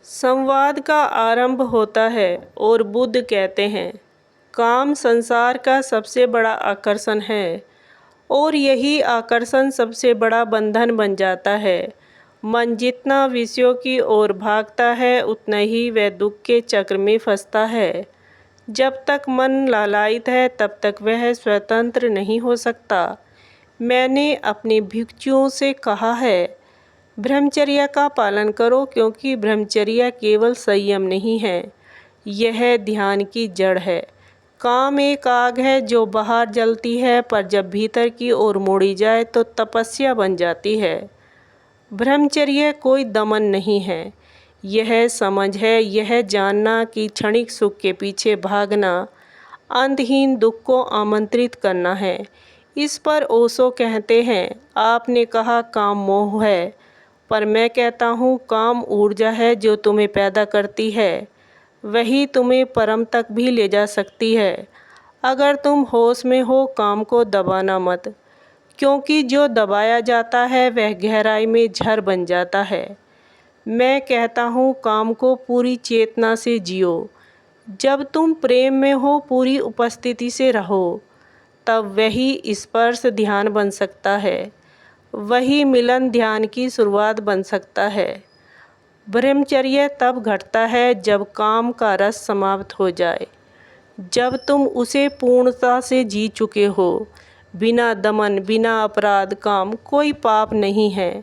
संवाद का आरंभ होता है और बुद्ध कहते हैं, काम संसार का सबसे बड़ा आकर्षण है और यही आकर्षण सबसे बड़ा बंधन बन जाता है। मन जितना विषयों की ओर भागता है उतना ही वह दुख के चक्र में फंसता है। जब तक मन लालायित है तब तक वह स्वतंत्र नहीं हो सकता। मैंने अपने भिक्षुओं से कहा है, ब्रह्मचर्य का पालन करो, क्योंकि ब्रह्मचर्य केवल संयम नहीं है, यह ध्यान की जड़ है। काम एक आग है जो बाहर जलती है, पर जब भीतर की ओर मोड़ी जाए तो तपस्या बन जाती है। ब्रह्मचर्य कोई दमन नहीं है, यह समझ है, यह जानना कि क्षणिक सुख के पीछे भागना अंतहीन दुख को आमंत्रित करना है। इस पर ओशो कहते हैं, आपने कहा काम मोह है, पर मैं कहता हूँ काम ऊर्जा है जो तुम्हें पैदा करती है। वही तुम्हें परम तक भी ले जा सकती है। अगर तुम होश में हो, काम को दबाना मत, क्योंकि जो दबाया जाता है वह गहराई में झर बन जाता है। मैं कहता हूँ काम को पूरी चेतना से जियो। जब तुम प्रेम में हो, पूरी उपस्थिति से रहो, तब वही स्पर्श ध्यान बन सकता है, वही मिलन ध्यान की शुरुआत बन सकता है। ब्रह्मचर्य तब घटता है जब काम का रस समाप्त हो जाए, जब तुम उसे पूर्णता से जी चुके हो। बिना दमन, बिना अपराध काम कोई पाप नहीं है,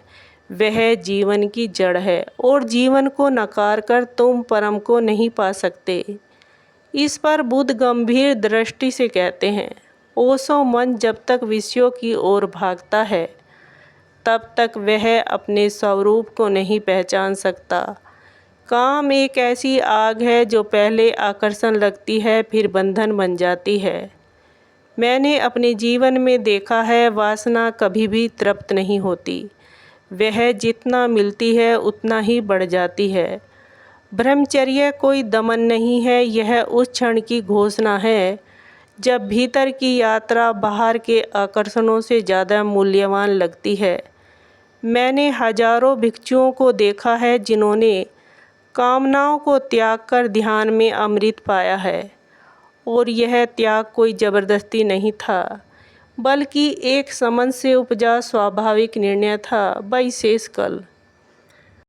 वह जीवन की जड़ है और जीवन को नकार कर तुम परम को नहीं पा सकते। इस पर बुद्ध गंभीर दृष्टि से कहते हैं, ओशो मन जब तक विषयों की ओर भागता है तब तक वह अपने स्वरूप को नहीं पहचान सकता। काम एक ऐसी आग है जो पहले आकर्षण लगती है, फिर बंधन बन जाती है। मैंने अपने जीवन में देखा है, वासना कभी भी तृप्त नहीं होती, वह जितना मिलती है उतना ही बढ़ जाती है। ब्रह्मचर्य कोई दमन नहीं है, यह उस क्षण की घोषणा है जब भीतर की यात्रा बाहर के आकर्षणों से ज़्यादा मूल्यवान लगती है। मैंने हजारों भिक्षुओं को देखा है जिन्होंने कामनाओं को त्याग कर ध्यान में अमृत पाया है, और यह त्याग कोई ज़बरदस्ती नहीं था, बल्कि एक समझ से उपजा स्वाभाविक निर्णय था। बाई शेष कल।